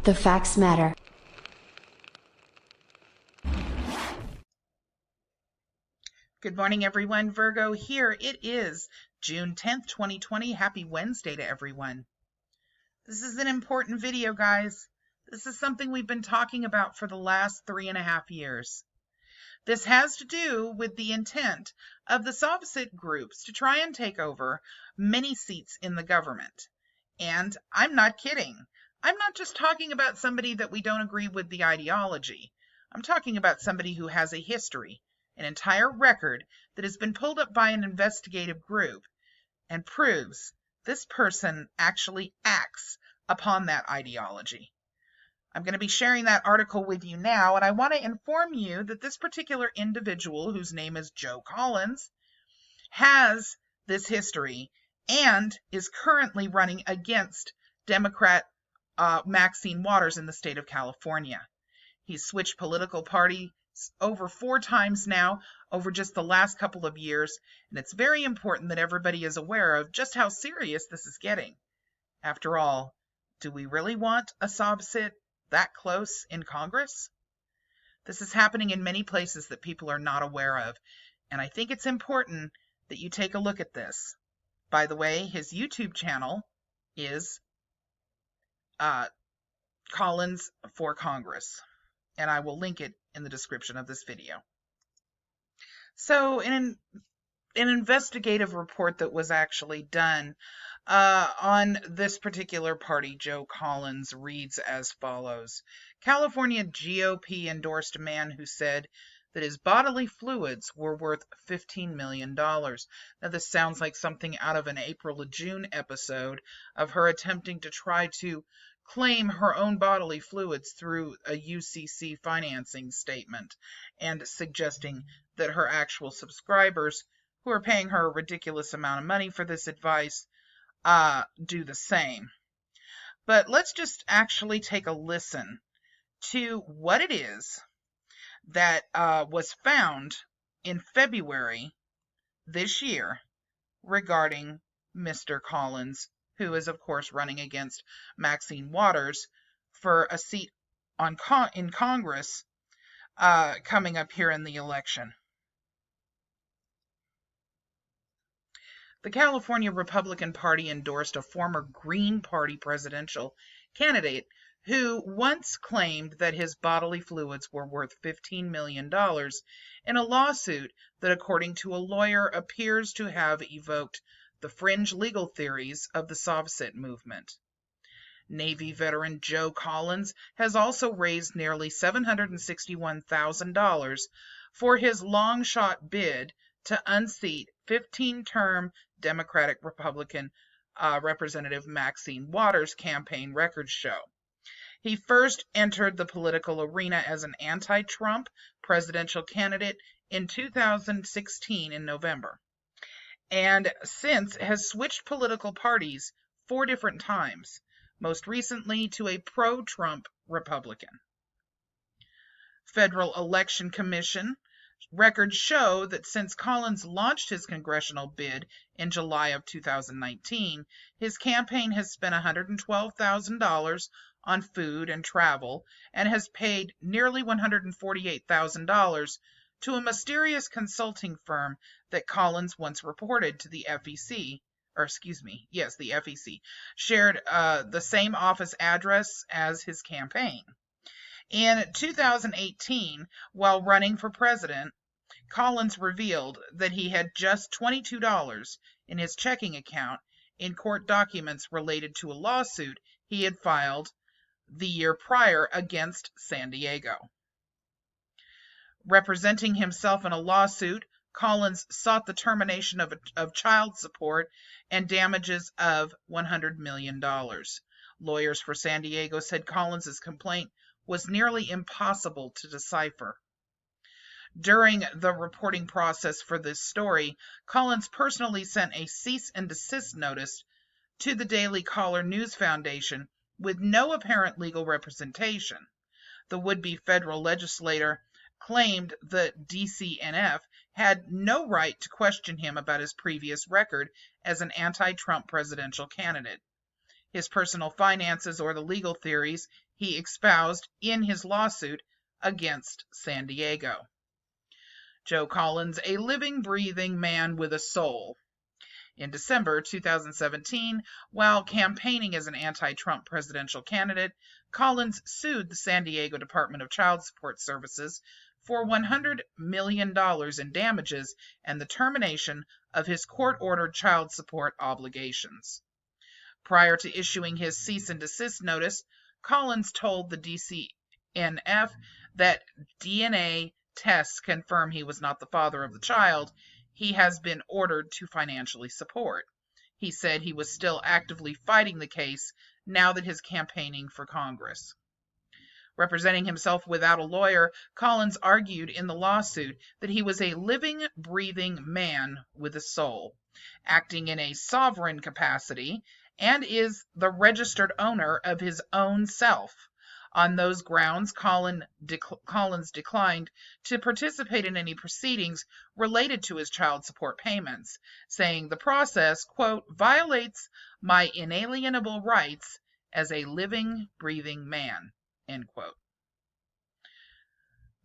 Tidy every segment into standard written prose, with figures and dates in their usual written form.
The facts matter. Good morning, everyone. Virgo here. It is June 10th, 2020. Happy Wednesday to everyone. This is an important video, guys. This is something we've been talking about for the last 3.5 years. This has to do with the intent of the SovCit groups to try and take over many seats in the government. And I'm not kidding. I'm not just talking about somebody that we don't agree with the ideology. I'm talking about somebody who has a history, an entire record that has been pulled up by an investigative group and proves this person actually acts upon that ideology. I'm going to be sharing that article with you now, and I want to inform you that this particular individual, whose name is Joe Collins, has this history and is currently running against Democrat Maxine Waters in the state of California. He's switched political party over 4 times now over just the last couple of years, and it's very important that everybody is aware of just how serious this is getting. After all, do we really want a SovCit that close in Congress? This is happening in many places that people are not aware of, and I think it's important that you take a look at this. By the way, his YouTube channel is Collins for Congress, and I will link it in the description of this video. So in an investigative report that was actually done on this particular party, Joe Collins, reads as follows. California GOP endorsed a man who said that his bodily fluids were worth $15 million. Now, this sounds like something out of an April or June episode of her attempting to try to claim her own bodily fluids through a UCC financing statement and suggesting that her actual subscribers, who are paying her a ridiculous amount of money for this advice, do the same. But let's just actually take a listen to what it is that was found in February this year regarding Mr. Collins, who is, of course, running against Maxine Waters for a seat in Congress coming up here in the election. The California Republican Party endorsed a former Green Party presidential candidate who once claimed that his bodily fluids were worth $15 million in a lawsuit that, according to a lawyer, appears to have evoked the fringe legal theories of the SovCit movement. Navy veteran Joe Collins has also raised nearly $761,000 for his long-shot bid to unseat 15-term Democratic-Republican Representative Maxine Waters' campaign records show. He first entered the political arena as an anti-Trump presidential candidate in 2016 in November, and since has switched political parties 4 different times, most recently to a pro-Trump Republican. Federal Election Commission records show that since Collins launched his congressional bid in July of 2019, his campaign has spent $112,000 on food and travel and has paid nearly $148,000 to a mysterious consulting firm that Collins once reported to the FEC, the FEC, shared the same office address as his campaign. In 2018, while running for president, Collins revealed that he had just $22 in his checking account in court documents related to a lawsuit he had filed the year prior against San Diego. Representing himself in a lawsuit, Collins sought the termination of child support and damages of $100 million. Lawyers for San Diego said Collins's complaint was nearly impossible to decipher. During the reporting process for this story, Collins personally sent a cease and desist notice to the Daily Caller News Foundation with no apparent legal representation. The would-be federal legislator claimed that DCNF had no right to question him about his previous record as an anti-Trump presidential candidate. his personal finances, or the legal theories he espoused in his lawsuit against San Diego. Joe Collins, a living, breathing man with a soul. In December 2017, while campaigning as an anti-Trump presidential candidate, Collins sued the San Diego Department of Child Support Services for $100 million in damages and the termination of his court-ordered child support obligations. Prior to issuing his cease and desist notice, Collins told the DCNF that DNA tests confirm he was not the father of the child he has been ordered to financially support. He said he was still actively fighting the case now that he's campaigning for Congress. Representing himself without a lawyer, Collins argued in the lawsuit that he was a living, breathing man with a soul, acting in a sovereign capacity, and is the registered owner of his own self. On those grounds, Collins declined to participate in any proceedings related to his child support payments, saying the process, quote, violates my inalienable rights as a living, breathing man, end quote.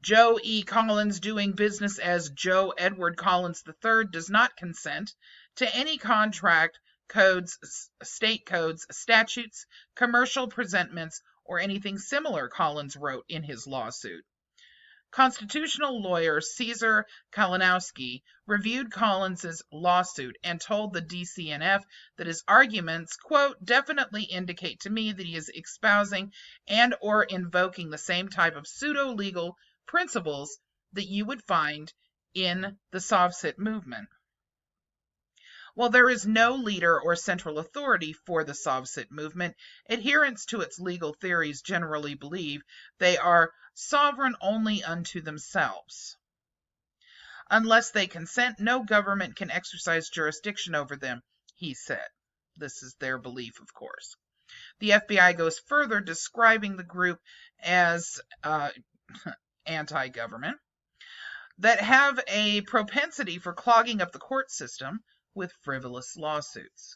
Joe E. Collins, doing business as Joe Edward Collins III, does not consent to any contract, codes, state codes, statutes, commercial presentments, or anything similar, Collins wrote in his lawsuit. Constitutional lawyer Cesar Kalinowski reviewed Collins's lawsuit and told the DCNF that his arguments, quote, definitely indicate to me that he is espousing and or invoking the same type of pseudo-legal principles that you would find in the SovCit movement. While there is no leader or central authority for the SovCit movement, adherents to its legal theories generally believe they are sovereign only unto themselves. Unless they consent, no government can exercise jurisdiction over them, he said. This is their belief, of course. The FBI goes further, describing the group as anti-government, that have a propensity for clogging up the court system with frivolous lawsuits.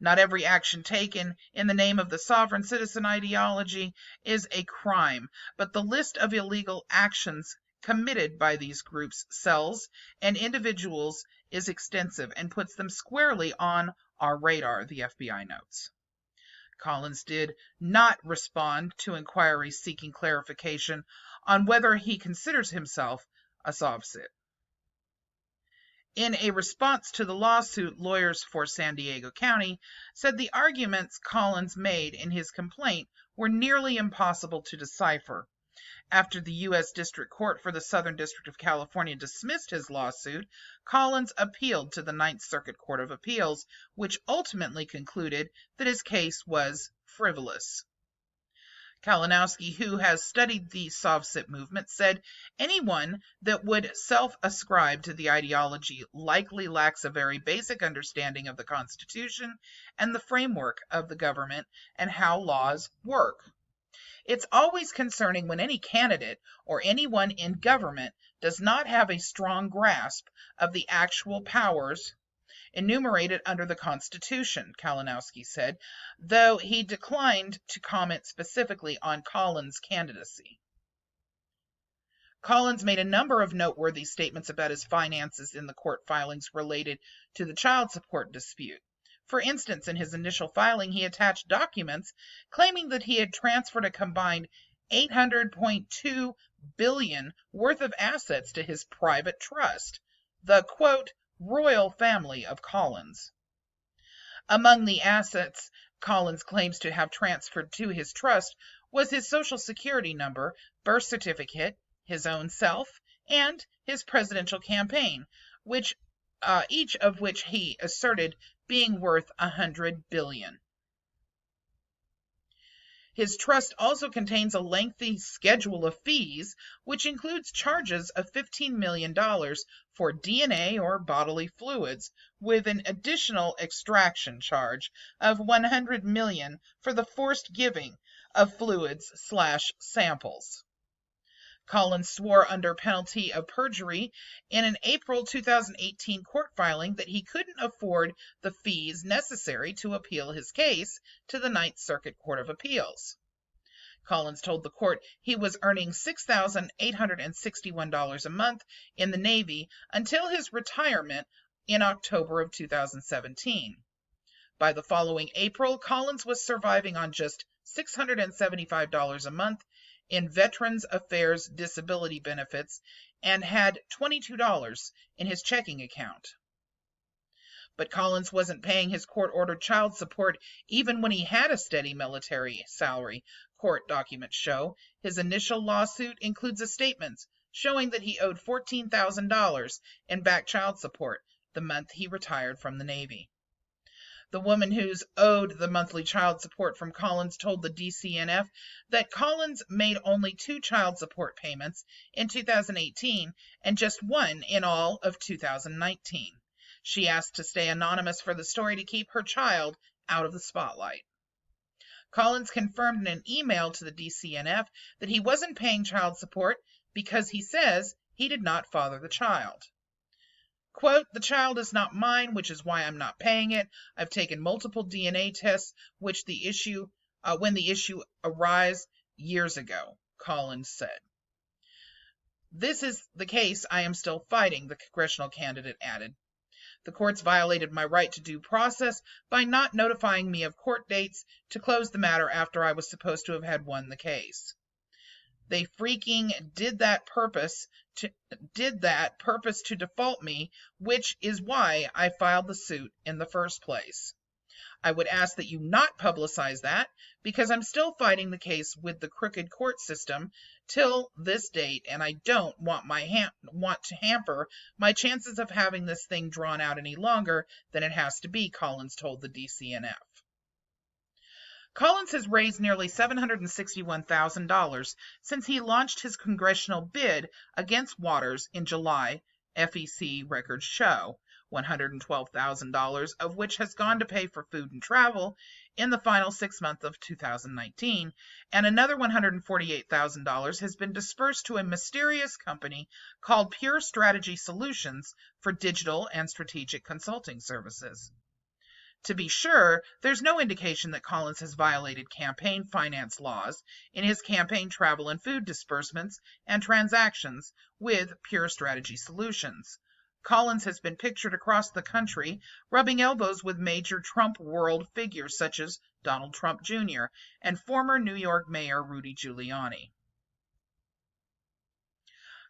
Not every action taken in the name of the sovereign citizen ideology is a crime, but the list of illegal actions committed by these groups, cells, and individuals is extensive and puts them squarely on our radar, the FBI notes. Collins did not respond to inquiries seeking clarification on whether he considers himself a SovCit. In a response to the lawsuit, lawyers for San Diego County said the arguments Collins made in his complaint were nearly impossible to decipher. After the U.S. District Court for the Southern District of California dismissed his lawsuit, Collins appealed to the Ninth Circuit Court of Appeals, which ultimately concluded that his case was frivolous. Kalinowski, who has studied the SovCit movement, said anyone that would self-ascribe to the ideology likely lacks a very basic understanding of the Constitution and the framework of the government and how laws work. It's always concerning when any candidate or anyone in government does not have a strong grasp of the actual powers enumerated under the Constitution, Kalinowski said, though he declined to comment specifically on Collins' candidacy. Collins made a number of noteworthy statements about his finances in the court filings related to the child support dispute. For instance, in his initial filing, he attached documents claiming that he had transferred a combined $800.2 billion worth of assets to his private trust, the, quote, royal family of Collins. Among the assets Collins claims to have transferred to his trust was his Social Security number, birth certificate, his own self, and his presidential campaign, which each of which he asserted being worth $100 billion. His trust also contains a lengthy schedule of fees, which includes charges of $15 million for DNA or bodily fluids, with an additional extraction charge of $100 million for the forced giving of fluids/samples. Collins swore under penalty of perjury in an April 2018 court filing that he couldn't afford the fees necessary to appeal his case to the Ninth Circuit Court of Appeals. Collins told the court he was earning $6,861 a month in the Navy until his retirement in October of 2017. By the following April, Collins was surviving on just $675 a month in Veterans Affairs disability benefits and had $22 in his checking account. But Collins wasn't paying his court-ordered child support even when he had a steady military salary, court documents show. His initial lawsuit includes a statement showing that he owed $14,000 in back child support the month he retired from the Navy. The woman who's owed the monthly child support from Collins told the DCNF that Collins made only 2 child support payments in 2018 and just 1 in all of 2019. She asked to stay anonymous for the story to keep her child out of the spotlight. Collins confirmed in an email to the DCNF that he wasn't paying child support because he says he did not father the child. Quote, "The child is not mine, which is why I'm not paying it. I've taken multiple DNA tests, when the issue arose years ago," Collins said. "This is the case I am still fighting," the congressional candidate added. "The courts violated my right to due process by not notifying me of court dates to close the matter after I was supposed to have had won the case. They freaking did that purpose to default me, which is why I filed the suit in the first place. I would ask that you not publicize that because I'm still fighting the case with the crooked court system till this date, and I don't want to hamper my chances of having this thing drawn out any longer than it has to be," Collins told the DCNF. Collins has raised nearly $761,000 since he launched his congressional bid against Waters in July, FEC records show, $112,000 of which has gone to pay for food and travel in the final 6 months of 2019, and another $148,000 has been dispersed to a mysterious company called Pure Strategy Solutions for digital and strategic consulting services. To be sure, there's no indication that Collins has violated campaign finance laws in his campaign travel and food disbursements and transactions with Pure Strategy Solutions. Collins has been pictured across the country rubbing elbows with major Trump world figures such as Donald Trump Jr. and former New York Mayor Rudy Giuliani.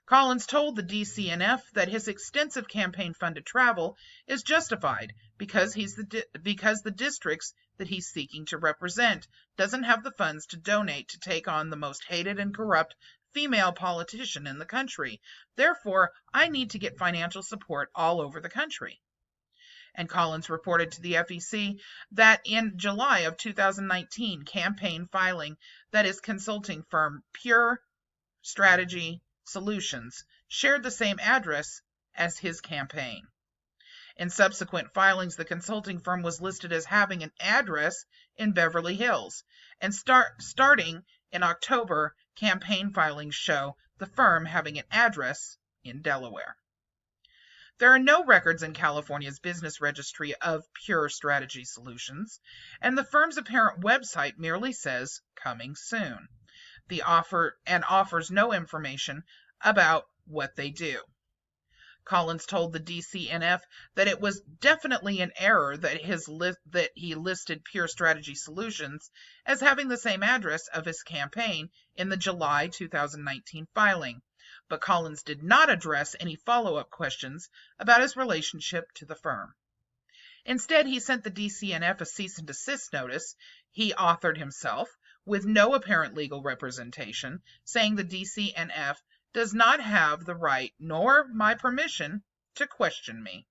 Collins told the DCNF that his extensive campaign-funded travel is justified because the districts that he's seeking to represent doesn't have the funds to donate to take on the most hated and corrupt female politician in the country. Therefore, I need to get financial support all over the country. And Collins reported to the FEC that in July of 2019, campaign filing that his consulting firm Pure Strategy Solutions shared the same address as his campaign. In subsequent filings, the consulting firm was listed as having an address in Beverly Hills, and starting in October, campaign filings show the firm having an address in Delaware. There are no records in California's business registry of Pure Strategy Solutions, and the firm's apparent website merely says "coming soon." Offers no information about what they do. Collins told the DCNF that it was definitely an error that he listed Pure Strategy Solutions as having the same address of his campaign in the July 2019 filing, but Collins did not address any follow-up questions about his relationship to the firm. Instead, he sent the DCNF a cease and desist notice he authored himself, with no apparent legal representation, saying the DCNF does not have the right nor my permission to question me.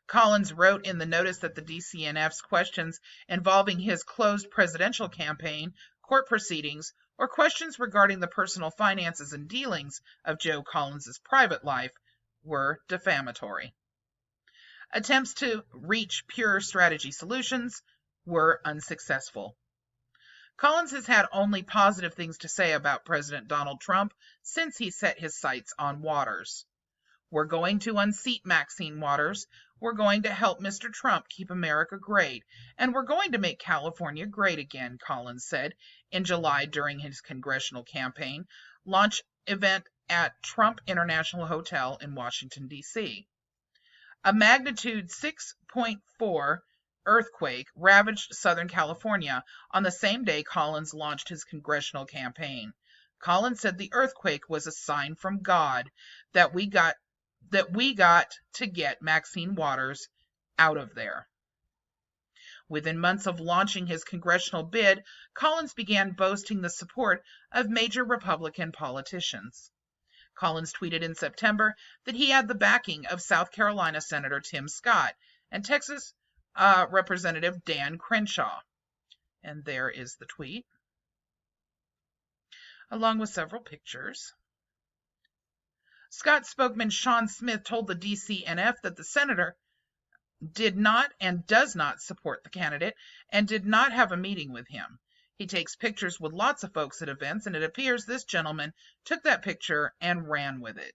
Collins wrote in the notice that the DCNF's questions involving his closed presidential campaign, court proceedings, or questions regarding the personal finances and dealings of Joe Collins's private life were defamatory. Attempts to reach Pure Strategy Solutions were unsuccessful. Collins has had only positive things to say about President Donald Trump since he set his sights on Waters. We're going to unseat Maxine Waters. We're going to help Mr. Trump keep America great. And we're going to make California great again, Collins said in July during his congressional campaign launch event at Trump International Hotel in Washington, D.C. A magnitude 6.4 earthquake ravaged Southern California on the same day Collins launched his congressional campaign. Collins said the earthquake was a sign from God that we got to get Maxine Waters out of there. Within months of launching his congressional bid, Collins began boasting the support of major Republican politicians. Collins tweeted in September that he had the backing of South Carolina Senator Tim Scott and Texas Representative Dan Crenshaw. And there is the tweet, along with several pictures. Scott spokesman Sean Smith told the DCNF that the senator did not and does not support the candidate and did not have a meeting with him. He takes pictures with lots of folks at events, and it appears this gentleman took that picture and ran with it.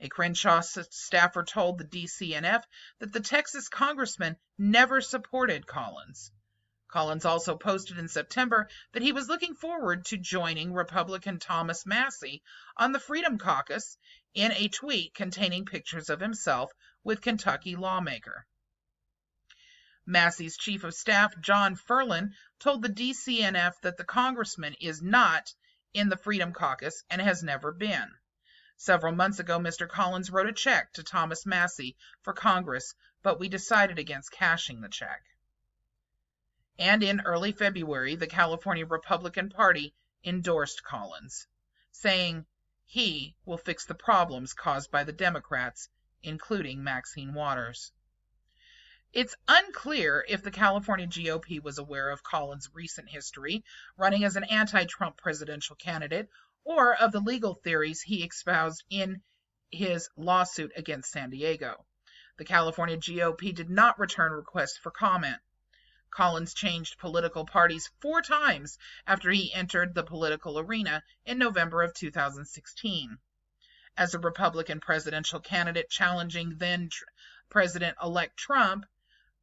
A Crenshaw staffer told the DCNF that the Texas congressman never supported Collins. Collins also posted in September that he was looking forward to joining Republican Thomas Massie on the Freedom Caucus in a tweet containing pictures of himself with Kentucky lawmaker. Massie's chief of staff, John Ferlin, told the DCNF that the congressman is not in the Freedom Caucus and has never been. Several months ago, Mr. Collins wrote a check to Thomas Massie for Congress, but we decided against cashing the check. And in early February, the California Republican Party endorsed Collins, saying he will fix the problems caused by the Democrats, including Maxine Waters. It's unclear if the California GOP was aware of Collins' recent history running as an anti-Trump presidential candidate or of the legal theories he espoused in his lawsuit against San Diego. The California GOP did not return requests for comment. Collins changed political parties 4 times after he entered the political arena in November of 2016. As a Republican presidential candidate challenging then President-elect Trump,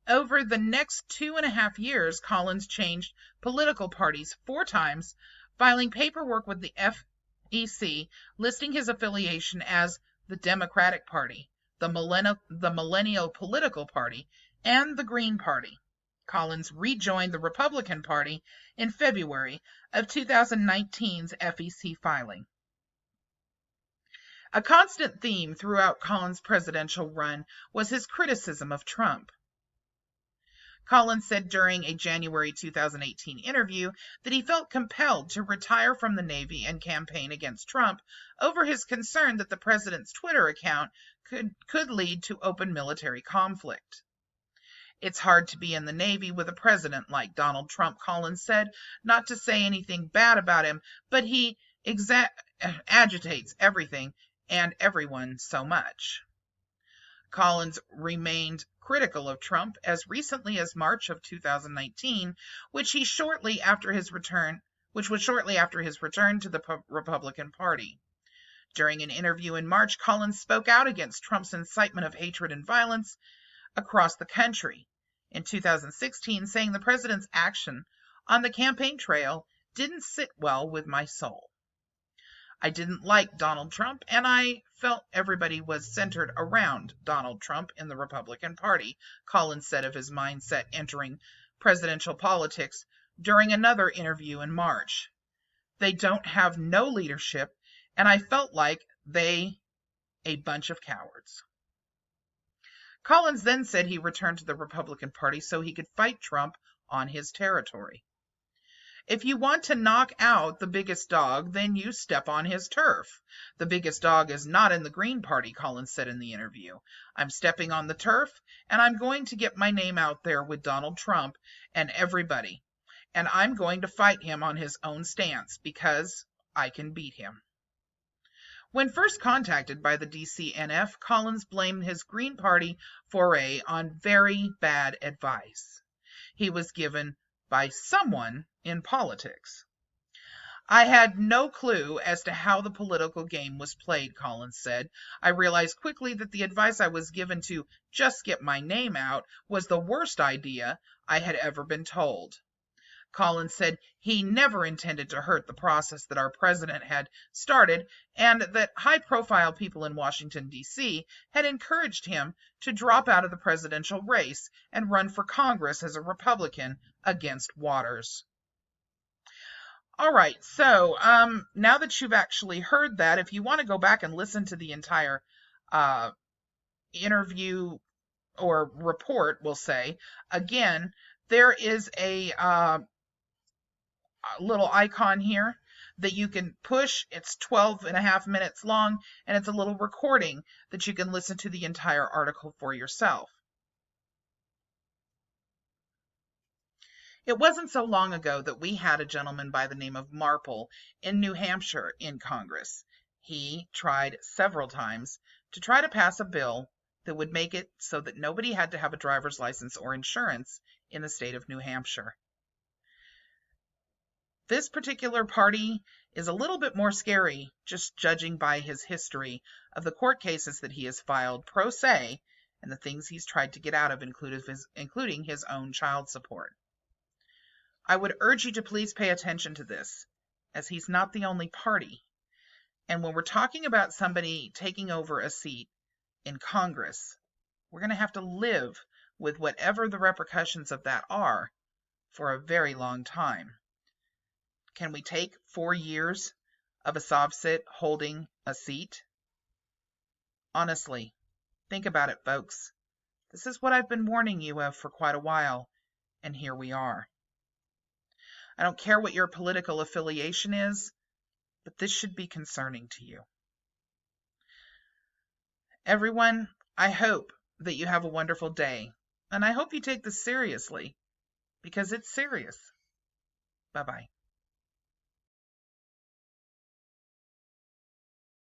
over the next 2.5 years, Collins changed political parties 4 times, filing paperwork with the FEC listing his affiliation as the Democratic Party, the Millennial Political Party, and the Green Party. Collins rejoined the Republican Party in February of 2019's FEC filing. A constant theme throughout Collins' presidential run was his criticism of Trump. Collins said during a January 2018 interview that he felt compelled to retire from the Navy and campaign against Trump over his concern that the president's Twitter account could lead to open military conflict. It's hard to be in the Navy with a president like Donald Trump, Collins said, not to say anything bad about him, but he agitates everything and everyone so much. Collins remained critical of Trump as recently as March of 2019, which was shortly after his return to the Republican Party. During an interview in March, Collins spoke out against Trump's incitement of hatred and violence across the country. In 2016, saying the president's action on the campaign trail didn't sit well with my soul. I didn't like Donald Trump, and I felt everybody was centered around Donald Trump in the Republican Party, Collins said of his mindset entering presidential politics during another interview in March. They don't have no leadership, and I felt like they a bunch of cowards. Collins then said he returned to the Republican Party so he could fight Trump on his territory. If you want to knock out the biggest dog, then you step on his turf. The biggest dog is not in the Green Party, Collins said in the interview. I'm stepping on the turf, and I'm going to get my name out there with Donald Trump and everybody. And I'm going to fight him on his own stance because I can beat him. When first contacted by the DCNF, Collins blamed his Green Party foray on very bad advice. He was given by someone in politics. I had no clue as to how the political game was played, Collins said. I realized quickly that the advice I was given to just get my name out was the worst idea I had ever been told. Collins said he never intended to hurt the process that our president had started, and that high-profile people in Washington, D.C. had encouraged him to drop out of the presidential race and run for Congress as a Republican against Waters. All right, so now that you've actually heard that, if you want to go back and listen to the entire interview or report, we'll say, again, there is a little icon here that you can push. It's 12.5 minutes long, and it's a little recording that you can listen to the entire article for yourself. It wasn't so long ago that we had a gentleman by the name of Marple in New Hampshire in Congress. He tried several times to try to pass a bill that would make it so that nobody had to have a driver's license or insurance in the state of New Hampshire. This particular party is a little bit more scary, just judging by his history of the court cases that he has filed pro se and the things he's tried to get out of, including his own child support. I would urge you to please pay attention to this, as he's not the only party. And when we're talking about somebody taking over a seat in Congress, we're going to have to live with whatever the repercussions of that are for a very long time. Can we take 4 years of a SovCit holding a seat? Honestly, think about it, folks. This is what I've been warning you of for quite a while, and here we are. I don't care what your political affiliation is, but this should be concerning to you. Everyone, I hope that you have a wonderful day, and I hope you take this seriously, because it's serious. Bye-bye.